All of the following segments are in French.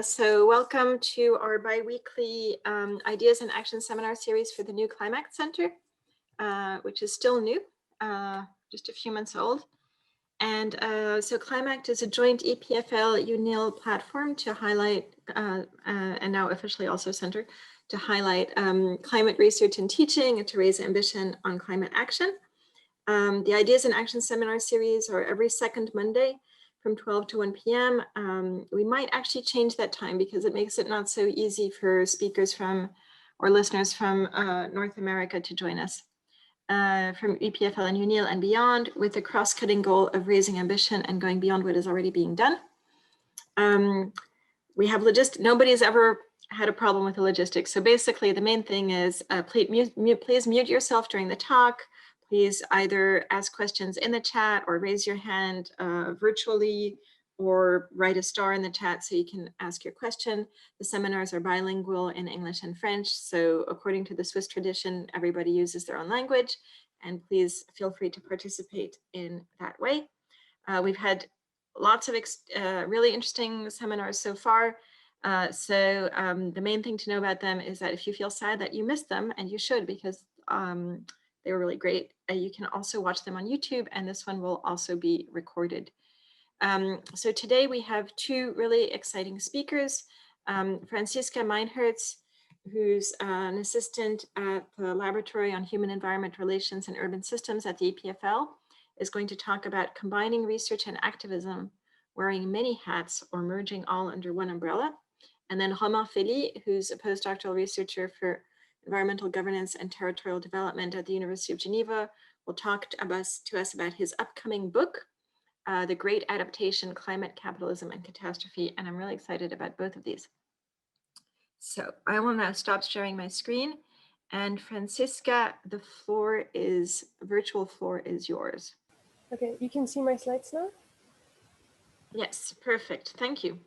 So welcome to our bi-weekly Ideas and Action Seminar series for the new Climact Center, which is still new, just a few months old. And so Climact is a joint EPFL UNIL platform to highlight, and now officially also center, to highlight climate research and teaching and to raise ambition on climate action. The Ideas and Action Seminar series are every second Monday from 12 to 1 p.m. We might actually change that time because it makes it not so easy for speakers from or listeners from North America to join us from EPFL and UNIL and beyond, with the cross-cutting goal of raising ambition and going beyond what is already being done. We have nobody's ever had a problem with the logistics. So basically the main thing is please mute yourself during the talk. Please either ask questions in the chat or raise your hand virtually or write a star in the chat so you can ask your question. The seminars are bilingual in English and French. So according to the Swiss tradition, everybody uses their own language, and please feel free to participate in that way. We've had lots of really interesting seminars so far. The main thing to know about them is that if you feel sad that you missed them, and you should, because they were really great, you can also watch them on YouTube, and this one will also be recorded. So today we have two really exciting speakers. Franziska Meinherz, who's an assistant at the Laboratory on Human Environment Relations and Urban Systems at the EPFL, is going to talk about combining research and activism, wearing many hats or merging all under one umbrella. And then Romain Fely, who's a postdoctoral researcher for environmental governance and territorial development at the University of Geneva, will talk to us about his upcoming book, The Great Adaptation, Climate, Capitalism, and Catastrophe. And I'm really excited about both of these. So I will now stop sharing my screen. And Franziska, the virtual floor is yours. Okay, you can see my slides now? Yes, perfect. Thank you.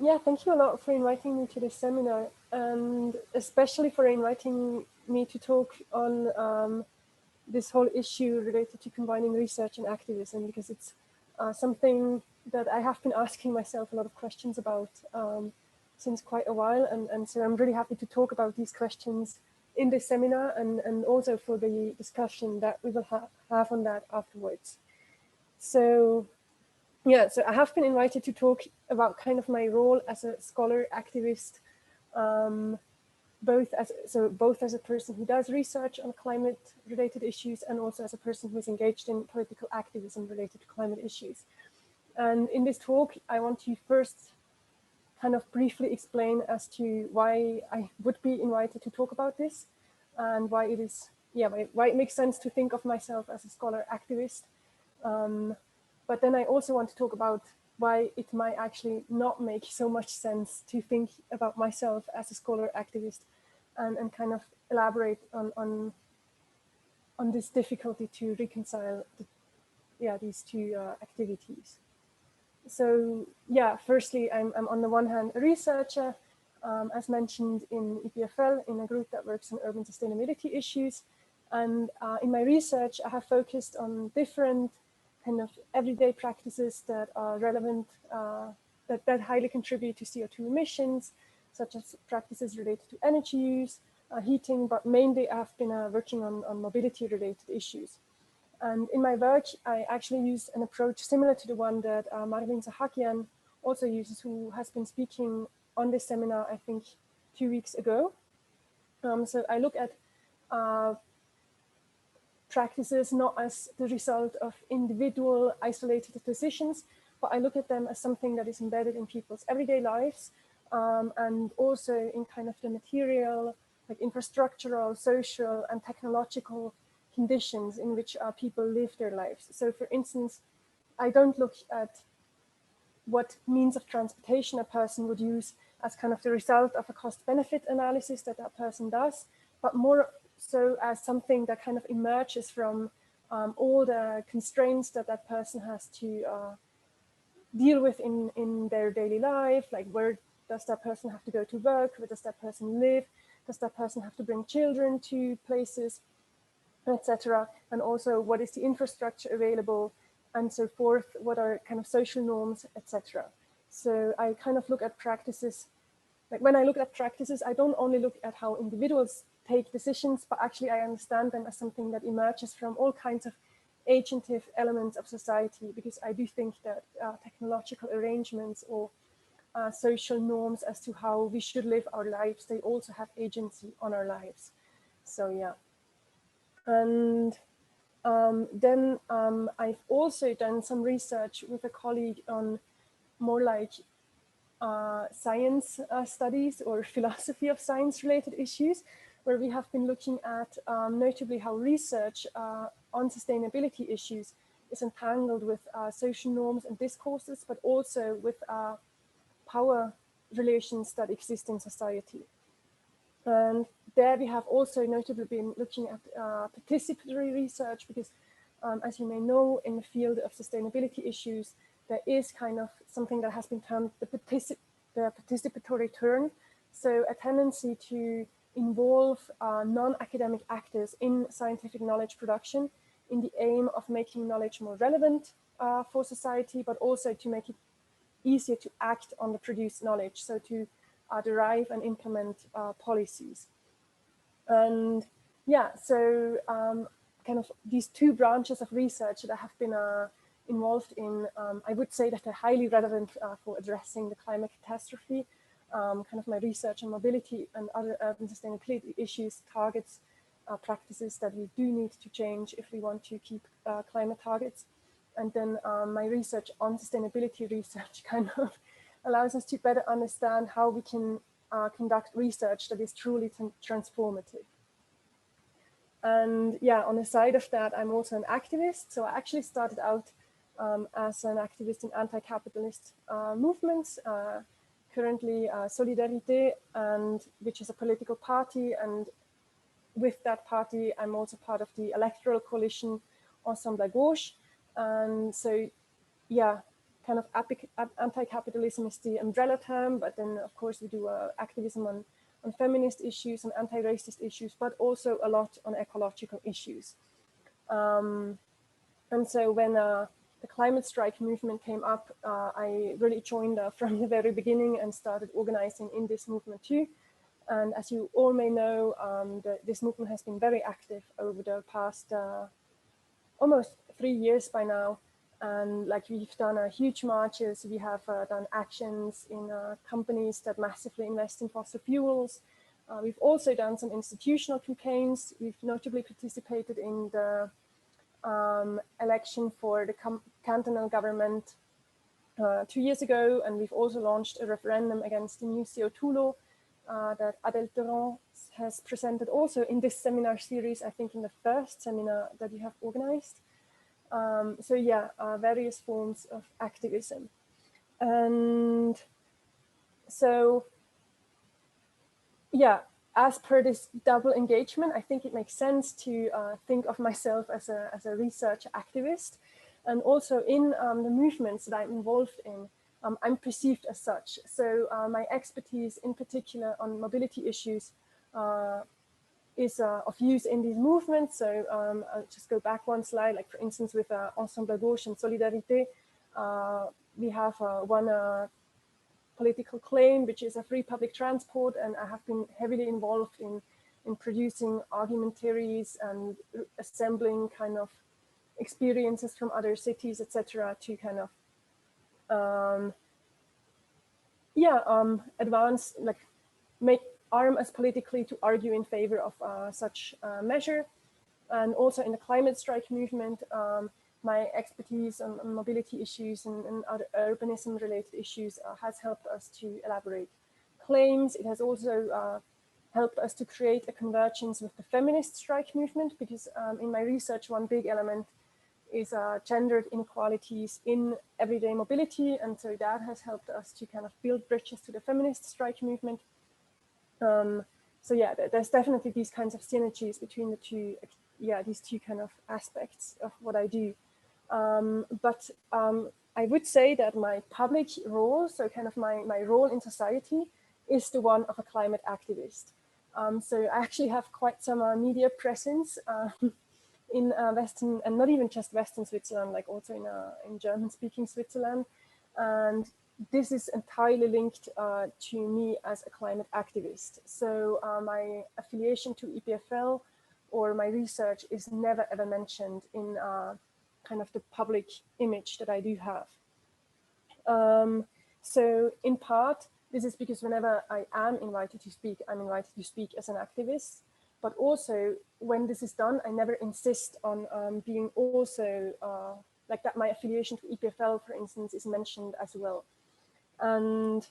Yeah, thank you a lot for inviting me to this seminar, and especially for inviting me to talk on this whole issue related to combining research and activism, because it's something that I have been asking myself a lot of questions about since quite a while. And so I'm really happy to talk about these questions in this seminar and also for the discussion that we will have on that afterwards. So yeah, so I have been invited to talk about kind of my role as a scholar activist, both as a person who does research on climate-related issues and also as a person who is engaged in political activism related to climate issues. And in this talk, I want to first kind of briefly explain as to why I would be invited to talk about this and why it is, why it makes sense to think of myself as a scholar activist. But then I also want to talk about why it might actually not make so much sense to think about myself as a scholar activist, and kind of elaborate on this difficulty to reconcile these two activities. So yeah, firstly, I'm on the one hand a researcher, as mentioned in EPFL, in a group that works on urban sustainability issues. And in my research, I have focused on different kind of everyday practices that are relevant, that highly contribute to CO2 emissions, such as practices related to energy use, heating, but mainly I've been working on mobility-related issues. And in my work, I actually use an approach similar to the one that Marvin Zahakian also uses, who has been speaking on this seminar, I think, 2 weeks ago. So I look at practices not as the result of individual isolated decisions, but I look at them as something that is embedded in people's everyday lives, and also in kind of the material, like infrastructural, social, and technological conditions in which people live their lives. So for instance, I don't look at what means of transportation a person would use as kind of the result of a cost-benefit analysis that person does, but more so as something that kind of emerges from all the constraints that person has to deal with in their daily life, like where does that person have to go to work, where does that person live, does that person have to bring children to places, etc. And also what is the infrastructure available and so forth, what are kind of social norms, etc. So I kind of look at practices, like when I look at practices, I don't only look at how individuals take decisions, but actually I understand them as something that emerges from all kinds of agentive elements of society, because I do think that technological arrangements or social norms as to how we should live our lives, they also have agency on our lives. So yeah. And then I've also done some research with a colleague on more like science studies or philosophy of science related issues, where we have been looking at notably how research on sustainability issues is entangled with social norms and discourses, but also with power relations that exist in society. And there we have also notably been looking at participatory research, because as you may know, in the field of sustainability issues, there is kind of something that has been termed the participatory turn. So a tendency to involve non-academic actors in scientific knowledge production in the aim of making knowledge more relevant for society, but also to make it easier to act on the produced knowledge, so to derive and implement policies. And yeah, so kind of these two branches of research that I have been involved in, I would say that they're highly relevant for addressing the climate catastrophe. Kind of my research on mobility and other urban sustainability issues targets practices that we do need to change if we want to keep climate targets. And then my research on sustainability research kind of allows us to better understand how we can conduct research that is truly transformative. And yeah, on the side of that, I'm also an activist. So I actually started out as an activist in anti-capitalist movements, currently Solidarité, and which is a political party. And with that party, I'm also part of the electoral coalition Ensemble à Gauche. And so, yeah, kind of anti-capitalism is the umbrella term, but then of course we do activism on feminist issues and anti-racist issues, but also a lot on ecological issues. And so when the climate strike movement came up, I really joined from the very beginning and started organizing in this movement too. And as you all may know, this movement has been very active over the past almost 3 years by now. And like we've done huge marches, we have done actions in companies that massively invest in fossil fuels. We've also done some institutional campaigns. We've notably participated in the election for the cantonal government 2 years ago, and we've also launched a referendum against the new CO2 law that Adèle Terran has presented also in this seminar series, I think in the first seminar that you have organized. So yeah, various forms of activism. And so, yeah, as per this double engagement, I think it makes sense to think of myself as a research activist. And also in the movements that I'm involved in, I'm perceived as such. So my expertise in particular on mobility issues is of use in these movements. So I'll just go back one slide, like for instance with Ensemble à Gauche and Solidarité, we have one political claim, which is a free public transport, and I have been heavily involved in producing argumentaries and assembling kind of experiences from other cities, etc., to kind of advance, like arm us politically to argue in favor of such measure. And also in the climate strike movement, my expertise on mobility issues and other urbanism related issues has helped us to elaborate claims. It has also helped us to create a convergence with the feminist strike movement, because in my research, one big element is gendered inequalities in everyday mobility. And so that has helped us to kind of build bridges to the feminist strike movement. So yeah, there's definitely these kinds of synergies between the two, these two kind of aspects of what I do. But I would say that my public role, so kind of my role in society, is the one of a climate activist. So I actually have quite some media presence in Western, and not even just Western Switzerland, like also in German-speaking Switzerland. And this is entirely linked to me as a climate activist. So my affiliation to EPFL or my research is never ever mentioned in kind of the public image that I do have. So in part, this is because whenever I am invited to speak, I'm invited to speak as an activist. But also when this is done, I never insist on being also like that my affiliation to EPFL, for instance, is mentioned as well. And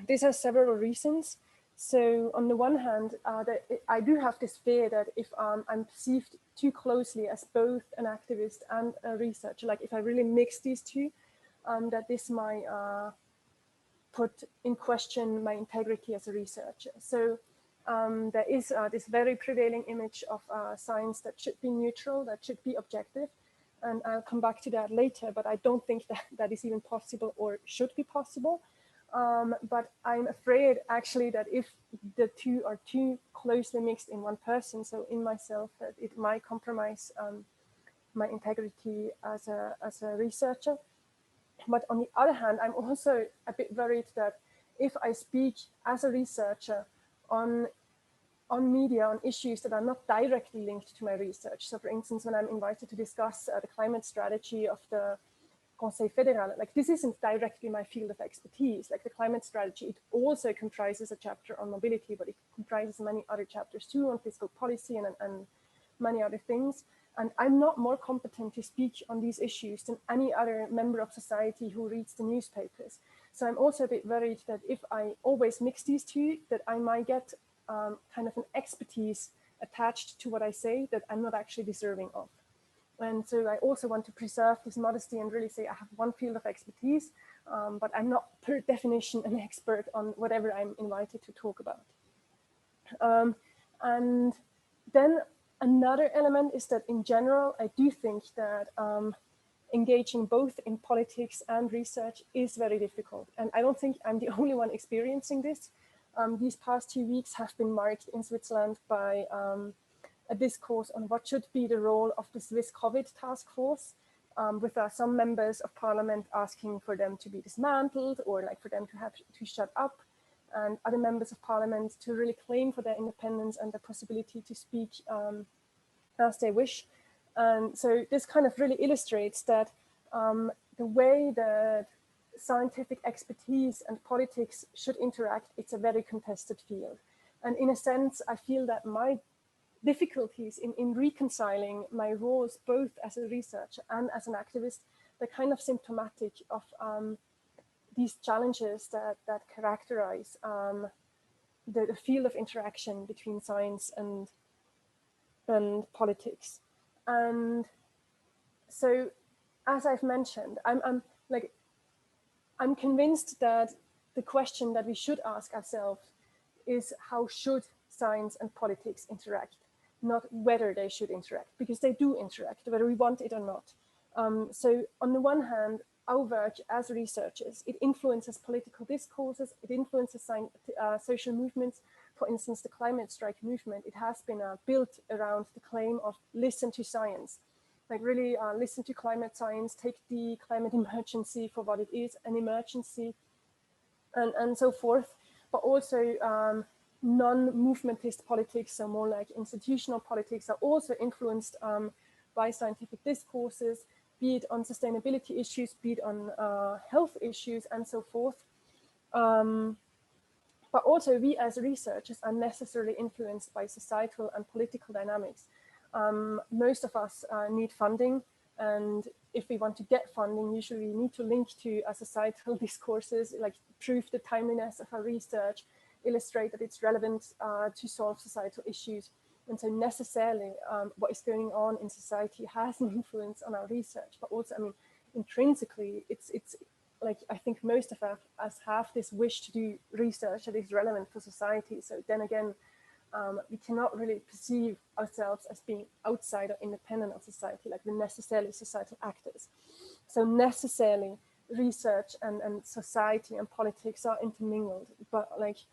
this has several reasons. So on the one hand, I do have this fear that if I'm perceived too closely as both an activist and a researcher, like if I really mix these two, that this might put in question my integrity as a researcher. So there is this very prevailing image of science that should be neutral, that should be objective. And I'll come back to that later, but I don't think that that is even possible or should be possible. But I'm afraid actually that if the two are too closely mixed in one person, so in myself, that it might compromise my integrity as a researcher. But on the other hand, I'm also a bit worried that if I speak as a researcher on media, on issues that are not directly linked to my research. So for instance, when I'm invited to discuss the climate strategy of the Conseil Fédéral, like this isn't directly my field of expertise. Like the climate strategy, it also comprises a chapter on mobility, but it comprises many other chapters too on fiscal policy and many other things. And I'm not more competent to speak on these issues than any other member of society who reads the newspapers. So I'm also a bit worried that if I always mix these two, that I might get kind of an expertise attached to what I say that I'm not actually deserving of. And so I also want to preserve this modesty and really say I have one field of expertise, but I'm not per definition an expert on whatever I'm invited to talk about. And then another element is that in general, I do think that engaging both in politics and research is very difficult. And I don't think I'm the only one experiencing this. These past 2 weeks have been marked in Switzerland by a discourse on what should be the role of the Swiss COVID task force, with some members of parliament asking for them to be dismantled or like for them to have to shut up, and other members of parliament to really claim for their independence and the possibility to speak as they wish. And so this kind of really illustrates that the way that scientific expertise and politics should interact, it's a very contested field. And in a sense, I feel that my difficulties in reconciling my roles both as a researcher and as an activist, they're kind of symptomatic of these challenges that characterize the field of interaction between science and politics. And so, as I've mentioned, I'm convinced that the question that we should ask ourselves is how should science and politics interact, not whether they should interact, because they do interact, whether we want it or not. So on the one hand, our work as researchers, it influences political discourses, it influences social movements. For instance, the climate strike movement, it has been built around the claim of listen to science. Like really listen to climate science, take the climate emergency for what it is, an emergency, and so forth. But also non-movementist politics, so more like institutional politics, are also influenced by scientific discourses, be it on sustainability issues, be it on health issues, and so forth. But also we as researchers are necessarily influenced by societal and political dynamics. Most of us need funding, and if we want to get funding, usually we need to link to societal discourses, like prove the timeliness of our research, illustrate that it's relevant to solve societal issues. And so necessarily what is going on in society has an influence on our research, but also, I mean, intrinsically, it's like, I think most of us have this wish to do research that is relevant for society. So then again, we cannot really perceive ourselves as being outside or independent of society, like we're necessarily societal actors. So necessarily research and society and politics are intermingled, but like,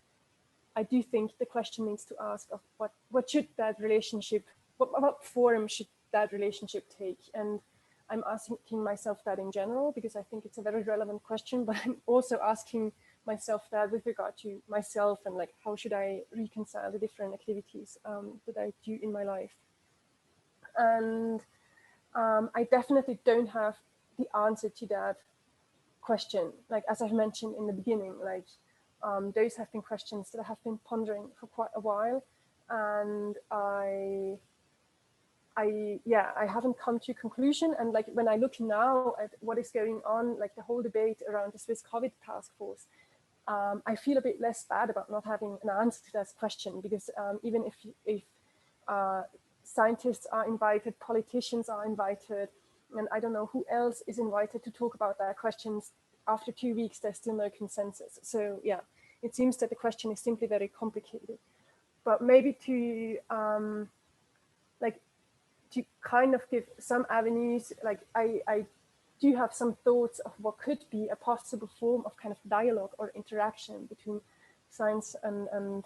I do think the question needs to ask of what should that relationship, what form should that relationship take? And I'm asking myself that in general, because I think it's a very relevant question, but I'm also asking myself that with regard to myself and like, how should I reconcile the different activities that I do in my life? And I definitely don't have the answer to that question. Like, as I've mentioned in the beginning, like those have been questions that I have been pondering for quite a while. And I haven't come to a conclusion. And like, when I look now at what is going on, like the whole debate around the Swiss COVID task force, I feel a bit less bad about not having an answer to that question, because even if scientists are invited, politicians are invited, and I don't know who else is invited to talk about their questions, after 2 weeks, there's still no consensus. So yeah, it seems that the question is simply very complicated. But maybe to to kind of give some avenues, like I do have some thoughts of what could be a possible form of kind of dialogue or interaction between science and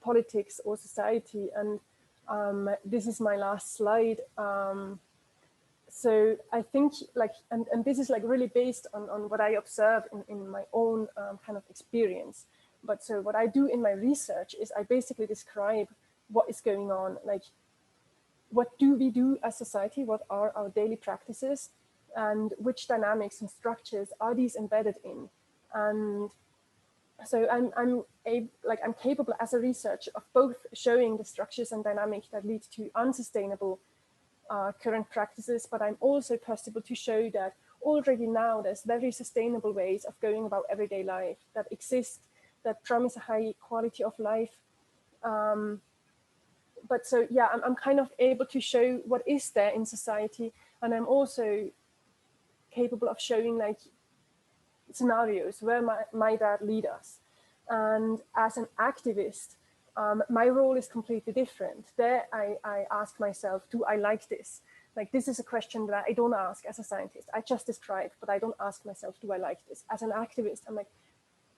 politics or society. And this is my last slide. So I think like, and this is like really based on what I observe in my own kind of experience. But so what I do in my research is I basically describe what is going on, like what do we do as society, what are our daily practices, and which dynamics and structures are these embedded in. And so I'm capable as a researcher of both showing the structures and dynamics that lead to unsustainable current practices, but I'm also possible to show that already now there's very sustainable ways of going about everyday life that exist, that promise a high quality of life. But so yeah, I'm kind of able to show what is there in society, and I'm also capable of showing like scenarios where might that lead us. And as an activist, my role is completely different. There I ask myself, do I like this? Like, this is a question that I don't ask as a scientist. I just describe, but I don't ask myself, do I like this? As an activist, I'm like,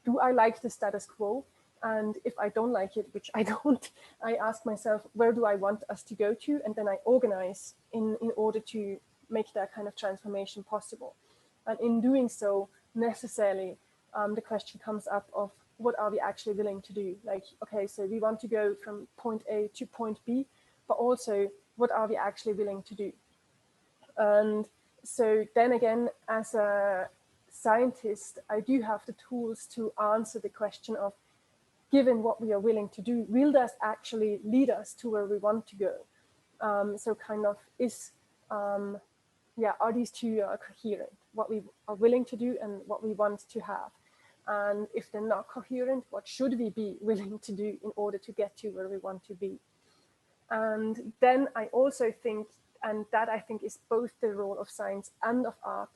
do I like the status quo? And if I don't like it, which I don't, I ask myself, where do I want us to go to? And then I organize in order to make that kind of transformation possible. And in doing so, necessarily, the question comes up of what are we actually willing to do? Like, okay, so we want to go from point A to point B, but also what are we actually willing to do? And so then again, as a scientist, I do have the tools to answer the question of, given what we are willing to do, will that actually lead us to where we want to go? So kind of are these two coherent? What we are willing to do and what we want to have. And if they're not coherent, what should we be willing to do in order to get to where we want to be? And then I also think, and that I think is both the role of science and of art,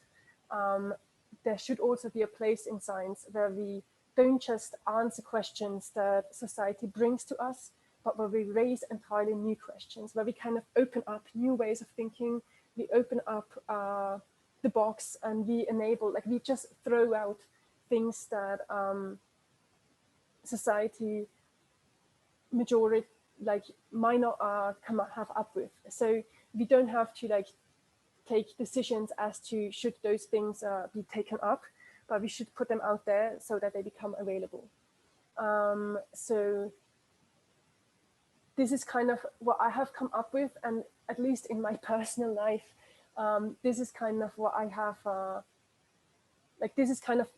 there should also be a place in science where we don't just answer questions that society brings to us, but where we raise entirely new questions, where we kind of open up new ways of thinking, we open up the box, and we enable, like we just throw out things that society majority like might not have up with. So we don't have to like take decisions as to should those things be taken up, but we should put them out there so that they become available. So this is kind of what I have come up with, and at least in my personal life, this is kind of what I have, this is kind of,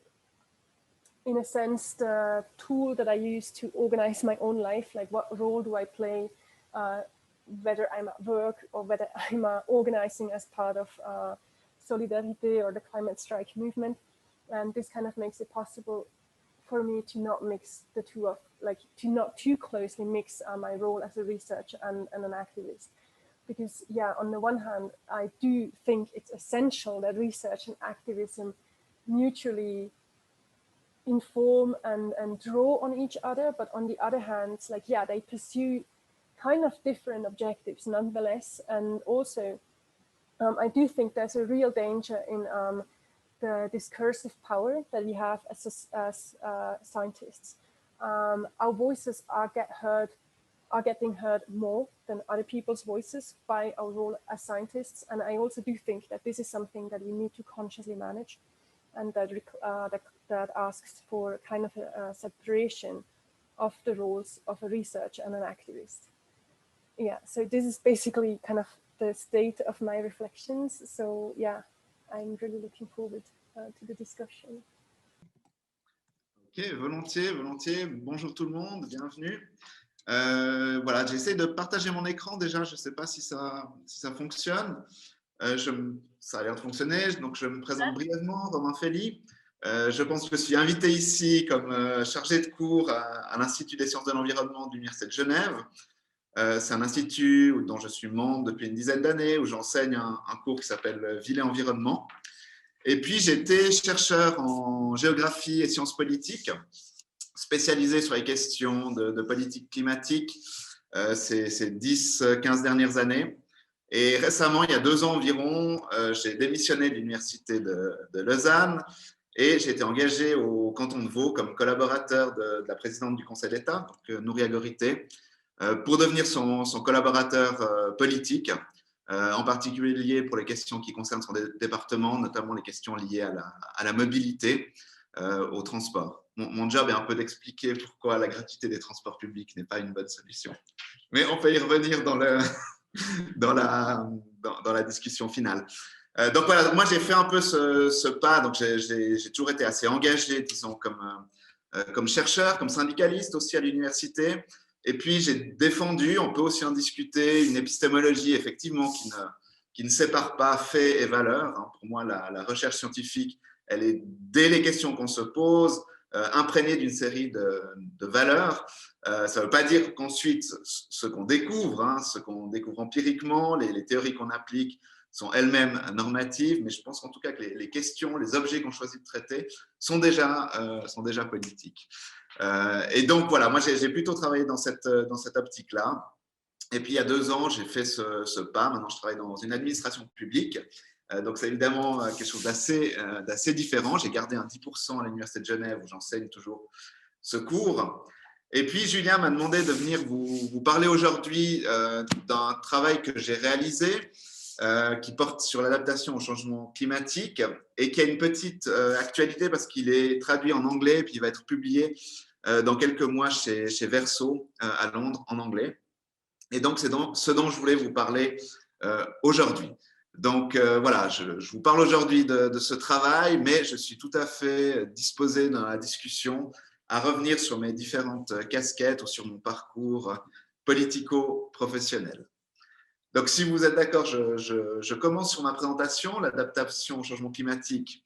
in a sense, the tool that I use to organize my own life. Like, what role do I play, whether I'm at work or whether I'm organizing as part of Solidarité or the climate strike movement. And this kind of makes it possible for me to not mix the two of, like, to not too closely mix my role as a researcher and an activist. Because, yeah, on the one hand, I do think it's essential that research and activism mutually inform and draw on each other. But on the other hand, like, yeah, they pursue kind of different objectives nonetheless. And also, I do think there's a real danger in the discursive power that we have as scientists. Our voices get heard are getting heard more than other people's voices by our role as scientists. And I also do think that this is something that we need to consciously manage, and that asks for kind of a separation of the roles of a researcher and an activist. Yeah, so this is basically kind of the state of my reflections. So yeah, I'm really looking forward to the discussion. Ok, volontiers, volontiers. Bonjour tout le monde, bienvenue. Voilà, j'essaie de partager mon écran déjà, je ne sais pas si ça fonctionne. Ça a l'air de fonctionner, donc je me présente brièvement, Romain Felli. Je pense que je suis invité ici comme chargé de cours à l'Institut des sciences de l'environnement de l'Université de Genève. C'est un institut dont je suis membre depuis une dizaine d'années, où j'enseigne un cours qui s'appelle Ville et environnement. Et puis, j'étais chercheur en géographie et sciences politiques, spécialisé sur les questions de politique climatique ces 10-15 dernières années. Et récemment, il y a 2 ans environ, j'ai démissionné de l'Université de Lausanne et j'ai été engagé au canton de Vaud comme collaborateur de la présidente du Conseil d'État, Nouria Gorité, pour devenir son collaborateur politique, en particulier pour les questions qui concernent son département, notamment les questions liées à la mobilité, au transport. Mon job est un peu d'expliquer pourquoi la gratuité des transports publics n'est pas une bonne solution. Mais on peut y revenir dans la discussion finale. Donc voilà, moi j'ai fait un peu ce pas, donc j'ai toujours été assez engagé, disons, comme chercheur, comme syndicaliste aussi à l'université. Et puis, j'ai défendu, on peut aussi en discuter, une épistémologie, effectivement, qui ne sépare pas fait et valeur. Pour moi, la recherche scientifique, elle est, dès les questions qu'on se pose, imprégnée d'une série de valeurs. Ça ne veut pas dire qu'ensuite, ce qu'on découvre empiriquement, les théories qu'on applique, sont elles-mêmes normatives, mais je pense qu'en tout cas que les questions, les objets qu'on choisit de traiter sont déjà politiques. Et donc voilà, moi j'ai plutôt travaillé dans cette optique-là. Et puis il y a 2 ans, j'ai fait ce pas. Maintenant, je travaille dans une administration publique. Donc c'est évidemment quelque chose d'assez différent. J'ai gardé un 10% à l'Université de Genève où j'enseigne toujours ce cours. Et puis Julien m'a demandé de venir vous parler aujourd'hui d'un travail que j'ai réalisé qui porte sur l'adaptation au changement climatique et qui a une petite actualité parce qu'il est traduit en anglais et puis il va être publié dans quelques mois chez Verso à Londres en anglais. Et donc, c'est ce dont je voulais vous parler aujourd'hui. Donc, voilà, je vous parle aujourd'hui de ce travail, mais je suis tout à fait disposé dans la discussion à revenir sur mes différentes casquettes ou sur mon parcours politico-professionnel. Donc, si vous êtes d'accord, je commence sur ma présentation. L'adaptation au changement climatique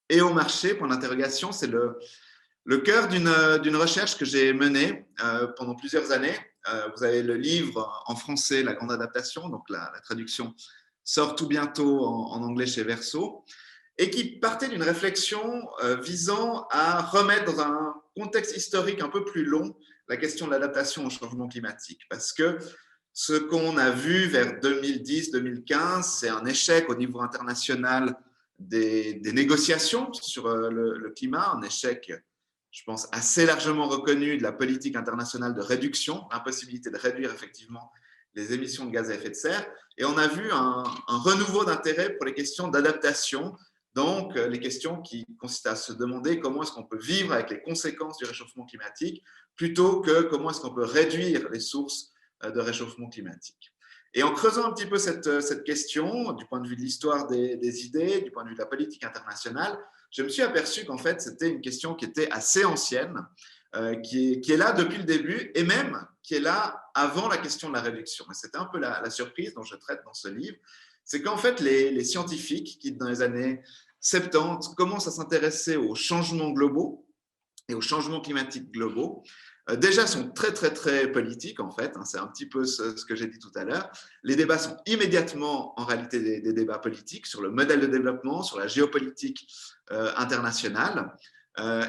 et au marché, point d'interrogation, c'est le cœur d'une recherche que j'ai menée pendant plusieurs années. Vous avez le livre en français, La Grande Adaptation, donc la traduction sort tout bientôt en anglais chez Verso, et qui partait d'une réflexion visant à remettre dans un contexte historique un peu plus long la question de l'adaptation au changement climatique. Parce que ce qu'on a vu vers 2010-2015, c'est un échec au niveau international des négociations sur le climat, un échec, je pense, assez largement reconnu de la politique internationale de réduction, l'impossibilité de réduire effectivement les émissions de gaz à effet de serre. Et on a vu un renouveau d'intérêt pour les questions d'adaptation, donc les questions qui consistent à se demander comment est-ce qu'on peut vivre avec les conséquences du réchauffement climatique, plutôt que comment est-ce qu'on peut réduire les sources de réchauffement climatique. Et en creusant un petit peu cette question, du point de vue de l'histoire des idées, du point de vue de la politique internationale, je me suis aperçu qu'en fait, c'était une question qui était assez ancienne, qui est là depuis le début, et même qui est là avant la question de la réduction. Et c'était un peu la surprise dont je traite dans ce livre, c'est qu'en fait, les scientifiques qui, dans les années 70, commencent à s'intéresser aux changements globaux et aux changements climatiques globaux, déjà sont très, très, très politiques, en fait. C'est un petit peu ce que j'ai dit tout à l'heure. Les débats sont immédiatement, en réalité, des débats politiques sur le modèle de développement, sur la géopolitique internationale.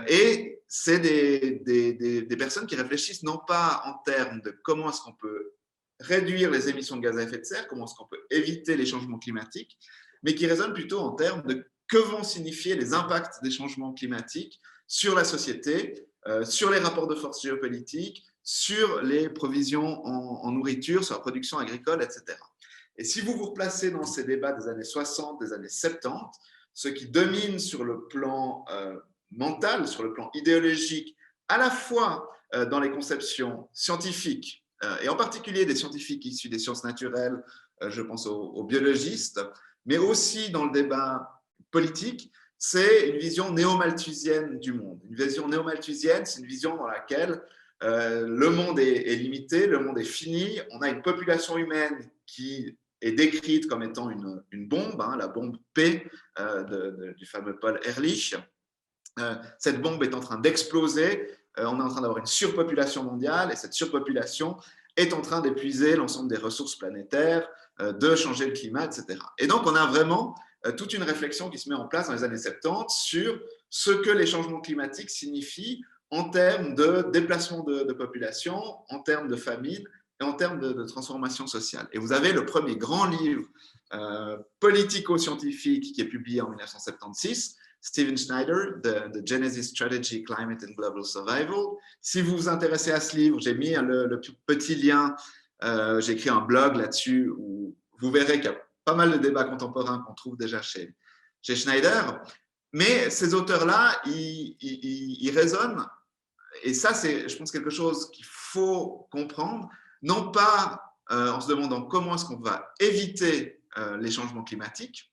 Et c'est des personnes qui réfléchissent non pas en termes de comment est-ce qu'on peut réduire les émissions de gaz à effet de serre, comment est-ce qu'on peut éviter les changements climatiques, mais qui raisonnent plutôt en termes de que vont signifier les impacts des changements climatiques sur la société, sur les rapports de force géopolitiques, sur les provisions en nourriture, sur la production agricole, etc. Et si vous vous replacez dans ces débats des années 60, des années 70, ce qui domine sur le plan mental, sur le plan idéologique, à la fois dans les conceptions scientifiques, et en particulier des scientifiques issus des sciences naturelles, je pense aux biologistes, mais aussi dans le débat politique, c'est une vision néo-malthusienne du monde. Une vision néo-malthusienne, c'est une vision dans laquelle le monde est limité, le monde est fini, on a une population humaine qui est décrite comme étant une bombe, la bombe P du fameux Paul Ehrlich. Cette bombe est en train d'exploser, on est en train d'avoir une surpopulation mondiale et cette surpopulation est en train d'épuiser l'ensemble des ressources planétaires, de changer le climat, etc. Et donc, on a vraiment toute une réflexion qui se met en place dans les années 70 sur ce que les changements climatiques signifient en termes de déplacement de population, en termes de famine et en termes de transformation sociale. Et vous avez le premier grand livre politico-scientifique qui est publié en 1976, Stephen Schneider, The Genesis Strategy, Climate and Global Survival. Si vous vous intéressez à ce livre, j'ai mis le petit lien, j'ai écrit un blog là-dessus où vous verrez qu'il y a pas mal de débats contemporains qu'on trouve déjà chez Schneider. Mais ces auteurs-là, ils raisonnent, et ça, c'est, je pense, quelque chose qu'il faut comprendre, non pas en se demandant comment est-ce qu'on va éviter les changements climatiques.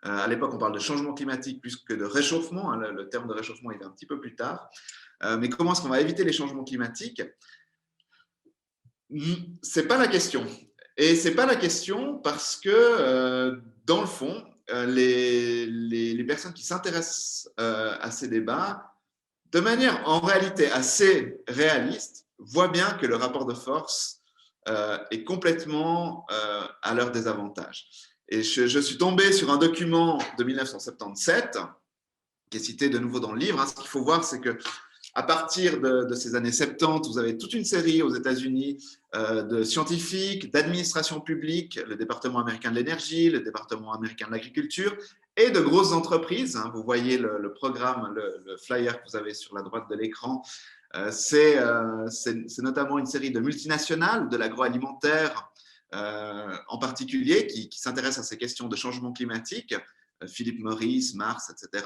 À l'époque, on parle de changement climatique plus que de réchauffement. Le terme de réchauffement, il est un petit peu plus tard. Mais comment est-ce qu'on va éviter les changements climatiques? Ce n'est pas la question. Et ce n'est pas la question parce que, dans le fond, les personnes qui s'intéressent à ces débats, de manière en réalité assez réaliste, voient bien que le rapport de force est complètement à leur désavantage. Et je suis tombé sur un document de 1977 qui est cité de nouveau dans le livre. Ce qu'il faut voir, c'est qu'à partir de ces années 70, vous avez toute une série aux États-Unis de scientifiques, d'administrations publiques, le département américain de l'énergie, le département américain de l'agriculture, et de grosses entreprises. Vous voyez le programme, le flyer que vous avez sur la droite de l'écran. C'est notamment une série de multinationales de l'agroalimentaire, en particulier, qui s'intéressent à ces questions de changement climatique, Philip Morris, Mars, etc.,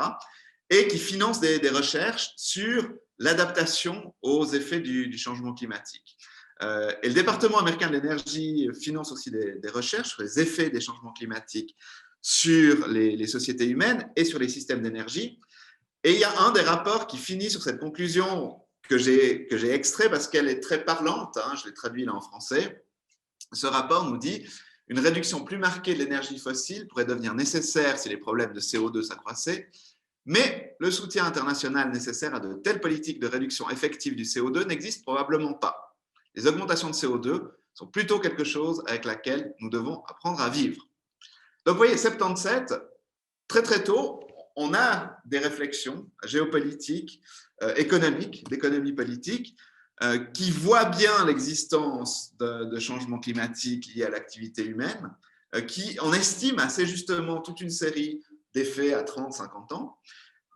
et qui financent des recherches sur l'adaptation aux effets du changement climatique. Et le département américain de l'énergie finance aussi des recherches sur les effets des changements climatiques sur les sociétés humaines et sur les systèmes d'énergie. Et il y a un des rapports qui finit sur cette conclusion que j'ai extrait parce qu'elle est très parlante, je l'ai traduit là en français. Ce rapport nous dit « Une réduction plus marquée de l'énergie fossile pourrait devenir nécessaire si les problèmes de CO2 s'accroissaient, mais le soutien international nécessaire à de telles politiques de réduction effective du CO2 n'existe probablement pas. Les augmentations de CO2 sont plutôt quelque chose avec laquelle nous devons apprendre à vivre. » Donc, vous voyez, 77, très très tôt, on a des réflexions géopolitiques, économiques, d'économie politique, qui voient bien l'existence de changements climatiques liés à l'activité humaine, qui en estiment assez justement toute une série d'effets à 30, 50 ans,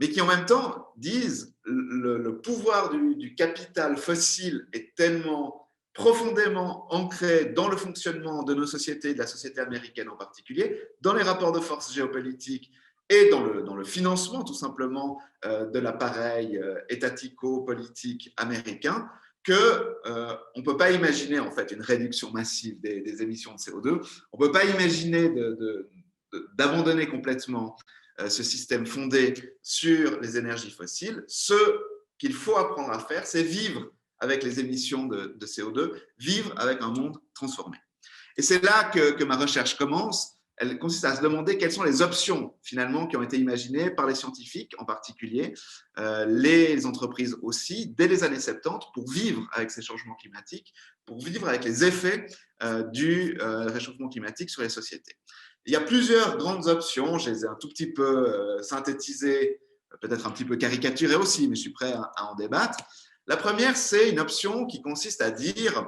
mais qui en même temps disent le pouvoir du capital fossile est tellement profondément ancré dans le fonctionnement de nos sociétés, de la société américaine en particulier, dans les rapports de force géopolitiques et dans le financement tout simplement de l'appareil étatico-politique américain, qu'on ne peut pas imaginer en fait une réduction massive des émissions de CO2, on ne peut pas imaginer d'abandonner complètement ce système fondé sur les énergies fossiles. Ce qu'il faut apprendre à faire, c'est vivre avec les émissions de CO2, vivre avec un monde transformé. Et c'est là que ma recherche commence. Elle consiste à se demander quelles sont les options finalement qui ont été imaginées par les scientifiques en particulier, les entreprises aussi, dès les années 70 pour vivre avec ces changements climatiques, pour vivre avec les effets du réchauffement climatique sur les sociétés. Il y a plusieurs grandes options, je les ai un tout petit peu synthétisées, peut-être un petit peu caricaturées aussi, mais je suis prêt à en débattre. La première, c'est une option qui consiste à dire,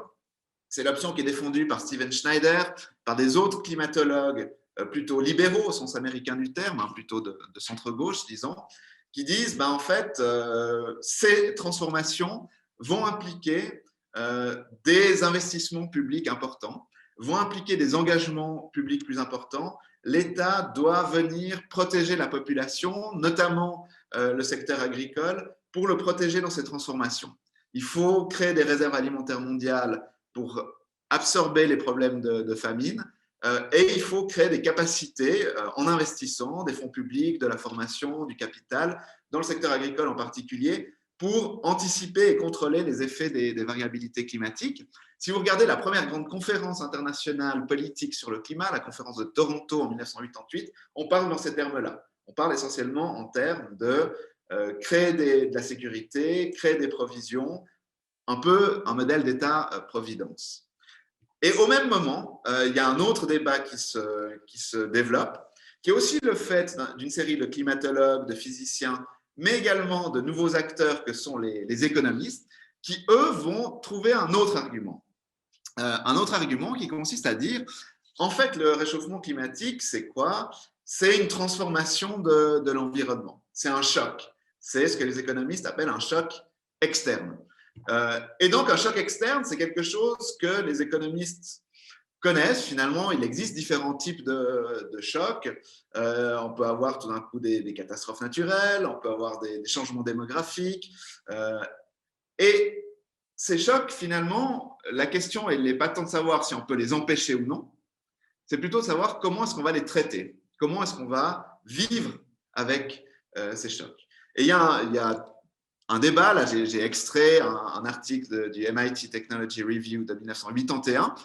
c'est l'option qui est défendue par Stephen Schneider, par des autres climatologues plutôt libéraux au sens américain du terme, plutôt de centre-gauche, disons, qui disent, en fait, ces transformations vont impliquer des investissements publics importants, vont impliquer des engagements publics plus importants. L'État doit venir protéger la population, notamment le secteur agricole, pour le protéger dans ces transformations. Il faut créer des réserves alimentaires mondiales pour absorber les problèmes de famine, et il faut créer des capacités en investissant des fonds publics, de la formation, du capital, dans le secteur agricole en particulier, pour anticiper et contrôler les effets des variabilités climatiques. Si vous regardez la première grande conférence internationale politique sur le climat, la conférence de Toronto en 1988, on parle dans ces termes-là. On parle essentiellement en termes de créer de la sécurité, créer des provisions, un peu un modèle d'État-providence. Et au même moment, il y a un autre débat qui se développe, qui est aussi le fait d'une série de climatologues, de physiciens, mais également de nouveaux acteurs que sont les économistes, qui, eux, vont trouver un autre argument. Un autre argument qui consiste à dire, en fait, le réchauffement climatique, c'est quoi? C'est une transformation de l'environnement. C'est un choc. C'est ce que les économistes appellent un choc externe. Et donc, un choc externe, c'est quelque chose que les économistes connaissent. Finalement, il existe différents types de chocs. On peut avoir tout d'un coup des catastrophes naturelles, on peut avoir des changements démographiques. Et ces chocs, finalement, la question, elle n'est pas tant de savoir si on peut les empêcher ou non, c'est plutôt de savoir comment est-ce qu'on va les traiter, comment est-ce qu'on va vivre avec ces chocs. Et il y a un débat, là j'ai extrait un article du MIT Technology Review de 1981,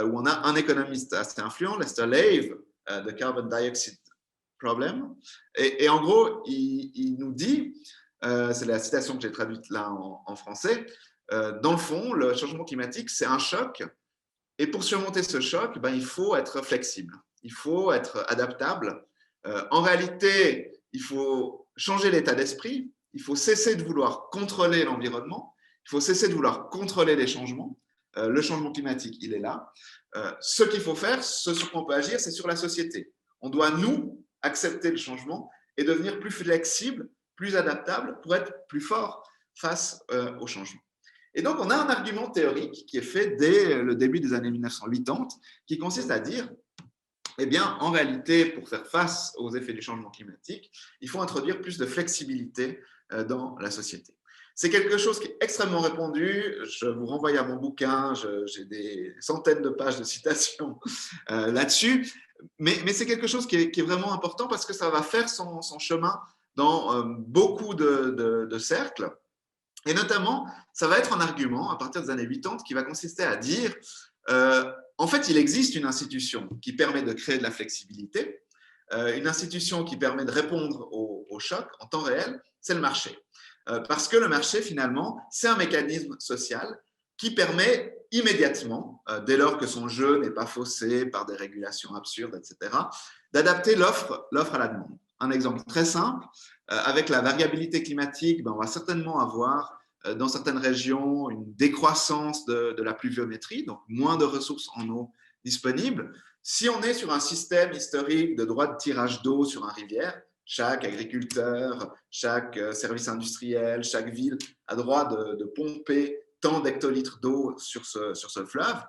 où on a un économiste assez influent, Lester Lave, The Carbon Dioxide Problem. Et en gros, il nous dit, c'est la citation que j'ai traduite là en français, dans le fond, le changement climatique, c'est un choc. Et pour surmonter ce choc, il faut être flexible, il faut être adaptable. En réalité, il faut changer l'état d'esprit, il faut cesser de vouloir contrôler l'environnement, il faut cesser de vouloir contrôler les changements. Le changement climatique, il est là. Ce qu'il faut faire, ce sur quoi on peut agir, c'est sur la société. On doit, nous, accepter le changement et devenir plus flexible, plus adaptable pour être plus fort face au changement. Et donc, on a un argument théorique qui est fait dès le début des années 1980, qui consiste à dire, eh bien, en réalité, pour faire face aux effets du changement climatique, il faut introduire plus de flexibilité dans la société. C'est quelque chose qui est extrêmement répandu. Je vous renvoie à mon bouquin, j'ai des centaines de pages de citations là-dessus, mais c'est quelque chose qui est vraiment important parce que ça va faire son chemin dans beaucoup de cercles. Et notamment, ça va être un argument à partir des années 80 qui va consister à dire en fait, il existe une institution qui permet de créer de la flexibilité, une institution qui permet de répondre aux chocs en temps réel, c'est le marché. Parce que le marché, finalement, c'est un mécanisme social qui permet immédiatement, dès lors que son jeu n'est pas faussé par des régulations absurdes, etc., d'adapter l'offre à la demande. Un exemple très simple, avec la variabilité climatique, on va certainement avoir dans certaines régions une décroissance de la pluviométrie, donc moins de ressources en eau disponibles. Si on est sur un système historique de droit de tirage d'eau sur une rivière, chaque agriculteur, chaque service industriel, chaque ville a droit de pomper tant d'hectolitres d'eau sur ce fleuve,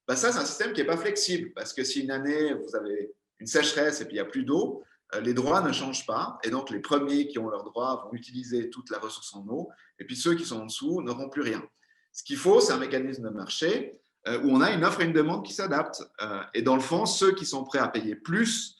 ça, c'est un système qui n'est pas flexible, parce que si une année, vous avez une sécheresse et puis il n'y a plus d'eau, les droits ne changent pas, et donc les premiers qui ont leurs droits vont utiliser toute la ressource en eau, et puis ceux qui sont en dessous n'auront plus rien. Ce qu'il faut, c'est un mécanisme de marché où on a une offre et une demande qui s'adaptent. Et dans le fond, ceux qui sont prêts à payer plus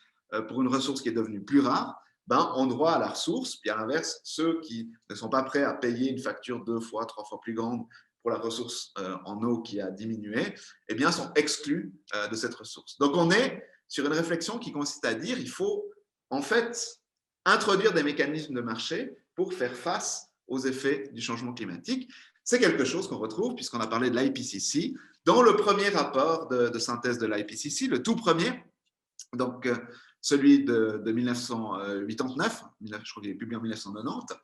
pour une ressource qui est devenue plus rare, ont droit à la ressource, puis à l'inverse, ceux qui ne sont pas prêts à payer une facture 2 fois, 3 fois plus grande pour la ressource en eau qui a diminué, eh bien, sont exclus de cette ressource. Donc, on est sur une réflexion qui consiste à dire qu'il faut en fait introduire des mécanismes de marché pour faire face aux effets du changement climatique. C'est quelque chose qu'on retrouve, puisqu'on a parlé de l'IPCC, dans le premier rapport de synthèse de l'IPCC, le tout premier, donc celui de 1989, je crois qu'il est publié en 1990,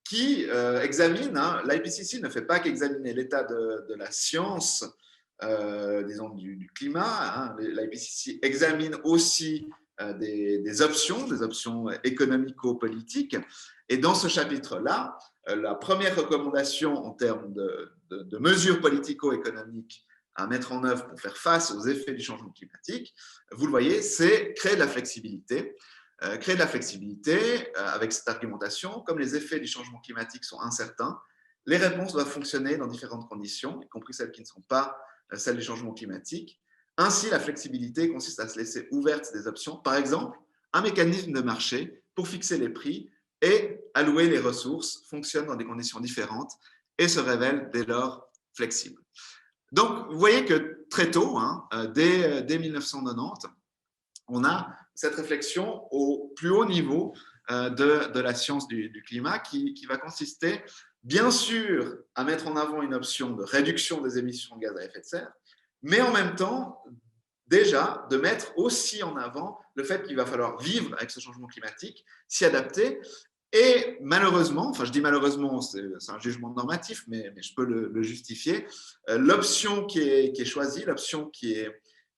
qui examine, l'IPCC ne fait pas qu'examiner l'état de la science, disons du climat, l'IPCC examine aussi des options économico-politiques. Et dans ce chapitre-là, la première recommandation en termes de mesures politico-économiques à mettre en œuvre pour faire face aux effets du changement climatique, vous le voyez, c'est créer de la flexibilité. Créer de la flexibilité avec cette argumentation, comme les effets du changement climatique sont incertains, les réponses doivent fonctionner dans différentes conditions, y compris celles qui ne sont pas celles du changement climatique. Ainsi, la flexibilité consiste à se laisser ouverte des options, par exemple, un mécanisme de marché pour fixer les prix et allouer les ressources fonctionne dans des conditions différentes et se révèle dès lors flexible. Donc, vous voyez que très tôt, dès 1990, on a cette réflexion au plus haut niveau de la science du climat qui va consister, bien sûr, à mettre en avant une option de réduction des émissions de gaz à effet de serre, mais en même temps, déjà, de mettre aussi en avant le fait qu'il va falloir vivre avec ce changement climatique, s'y adapter. Et malheureusement, enfin je dis malheureusement, c'est un jugement normatif, mais je peux le justifier, l'option qui est choisie, l'option qui est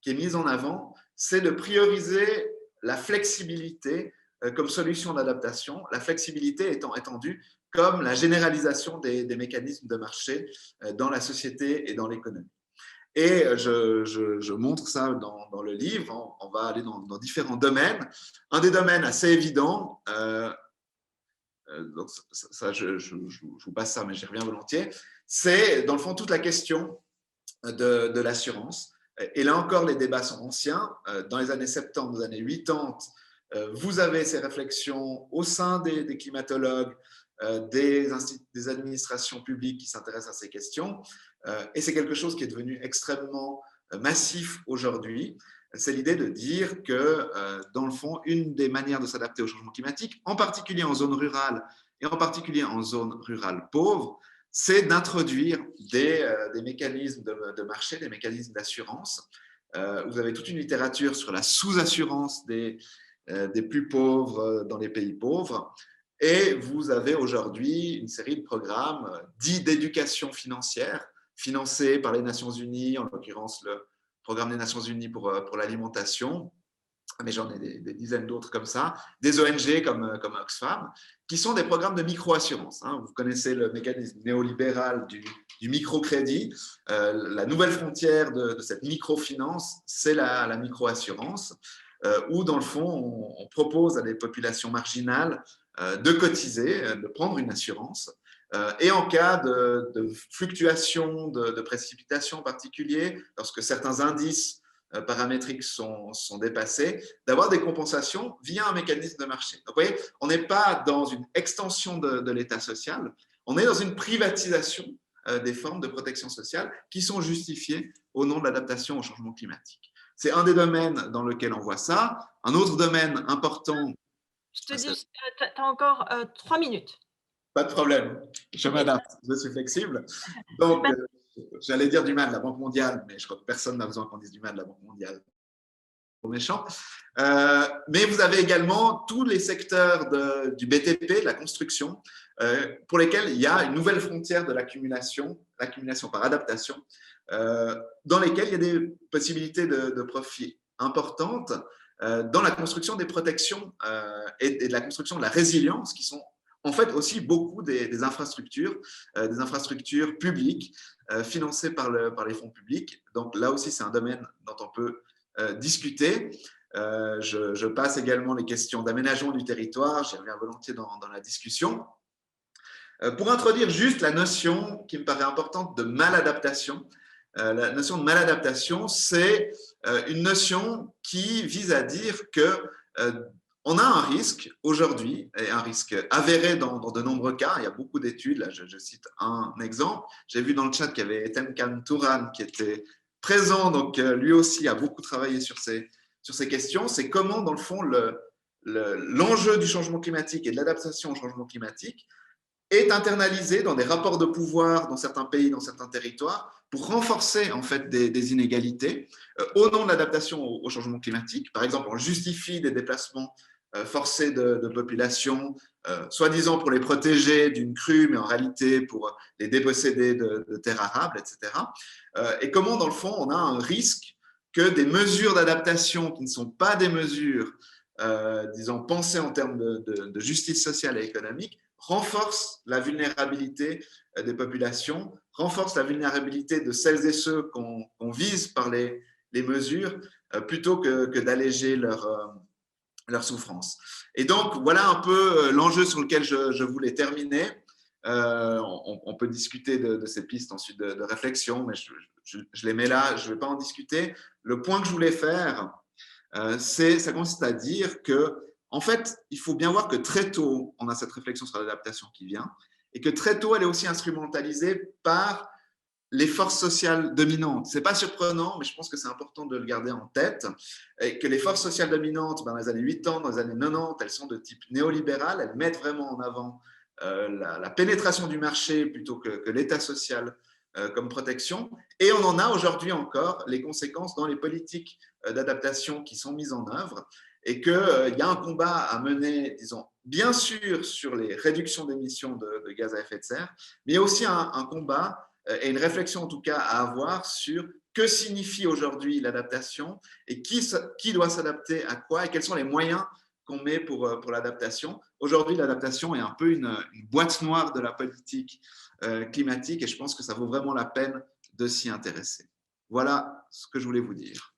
mise en avant, c'est de prioriser la flexibilité comme solution d'adaptation, la flexibilité étant étendue comme la généralisation des mécanismes de marché dans la société et dans l'économie. Et je montre ça dans le livre, on va aller dans différents domaines. Un des domaines assez évidents, donc ça, je vous passe ça, mais j'y reviens volontiers, c'est dans le fond toute la question de l'assurance. Et là encore, les débats sont anciens. Dans les années 70, les années 80, vous avez ces réflexions au sein des climatologues, des administrations publiques qui s'intéressent à ces questions. Et c'est quelque chose qui est devenu extrêmement massif aujourd'hui. C'est l'idée de dire que, dans le fond, une des manières de s'adapter au changement climatique, en particulier en zone rurale et en particulier en zone rurale pauvre, c'est d'introduire des mécanismes de marché, des mécanismes d'assurance. Vous avez toute une littérature sur la sous-assurance des plus pauvres dans les pays pauvres. Et vous avez aujourd'hui une série de programmes dits d'éducation financière, financés par les Nations Unies, en l'occurrence le programme des Nations Unies pour l'alimentation, mais j'en ai des dizaines d'autres comme ça, des ONG comme Oxfam, qui sont des programmes de micro-assurance. Vous connaissez le mécanisme néolibéral du microcrédit. La nouvelle frontière de cette microfinance, c'est la micro-assurance, où dans le fond, on propose à des populations marginales de cotiser, de prendre une assurance, et en cas de fluctuation, de précipitation en particulier, lorsque certains indices paramétriques sont dépassés, d'avoir des compensations via un mécanisme de marché. Donc, vous voyez, on n'est pas dans une extension de l'État social, on est dans une privatisation des formes de protection sociale qui sont justifiées au nom de l'adaptation au changement climatique. C'est un des domaines dans lequel on voit ça. Un autre domaine important… Je te dis, tu as encore 3 minutes. Pas de problème, je m'adapte, je suis flexible. Donc, j'allais dire du mal de la Banque mondiale, mais je crois que personne n'a besoin qu'on dise du mal de la Banque mondiale. Trop méchant. Mais vous avez également tous les secteurs du BTP, de la construction, pour lesquels il y a une nouvelle frontière de l'accumulation par adaptation, dans lesquels il y a des possibilités de profit importantes dans la construction des protections et de la construction de la résilience, qui sont en fait aussi beaucoup des infrastructures publiques financées par les fonds publics. Donc là aussi, c'est un domaine dont on peut discuter. Je passe également les questions d'aménagement du territoire, j'y reviens volontiers dans la discussion. Pour introduire juste la notion qui me paraît importante de maladaptation. La notion de maladaptation, c'est une notion qui vise à dire que on a un risque aujourd'hui, et un risque avéré dans de nombreux cas. Il y a beaucoup d'études, là je cite un exemple. J'ai vu dans le chat qu'il y avait Etemkan Touran qui était présent, donc lui aussi a beaucoup travaillé sur ces questions. C'est comment, dans le fond, l'enjeu du changement climatique et de l'adaptation au changement climatique est internalisé dans des rapports de pouvoir dans certains pays, dans certains territoires, pour renforcer en fait des inégalités au nom de l'adaptation au changement climatique. Par exemple, on justifie des déplacements forcés de population, soi-disant pour les protéger d'une crue, mais en réalité pour les déposséder de terres arables, etc. Et comment, dans le fond, on a un risque que des mesures d'adaptation qui ne sont pas des mesures, disons, pensées en termes de justice sociale et économique, renforce la vulnérabilité des populations, renforce la vulnérabilité de celles et ceux qu'on vise par les mesures, plutôt que d'alléger leur souffrance. Et donc, voilà un peu l'enjeu sur lequel je voulais terminer. On peut discuter de ces pistes ensuite de réflexion, mais je les mets là, je ne vais pas en discuter. Le point que je voulais faire, ça consiste à dire que, en fait, il faut bien voir que très tôt, on a cette réflexion sur l'adaptation qui vient, et que très tôt, elle est aussi instrumentalisée par les forces sociales dominantes. Ce n'est pas surprenant, mais je pense que c'est important de le garder en tête, et que les forces sociales dominantes, dans les années 80, dans les années 90, elles sont de type néolibéral, elles mettent vraiment en avant la pénétration du marché plutôt que l'État social comme protection. Et on en a aujourd'hui encore les conséquences dans les politiques d'adaptation qui sont mises en œuvre, et qu'il y a un combat à mener, disons, bien sûr sur les réductions d'émissions de gaz à effet de serre, mais il y a aussi un combat et une réflexion en tout cas à avoir sur que signifie aujourd'hui l'adaptation et qui doit s'adapter à quoi et quels sont les moyens qu'on met pour l'adaptation. Aujourd'hui, l'adaptation est un peu une boîte noire de la politique climatique, et je pense que ça vaut vraiment la peine de s'y intéresser. Voilà ce que je voulais vous dire.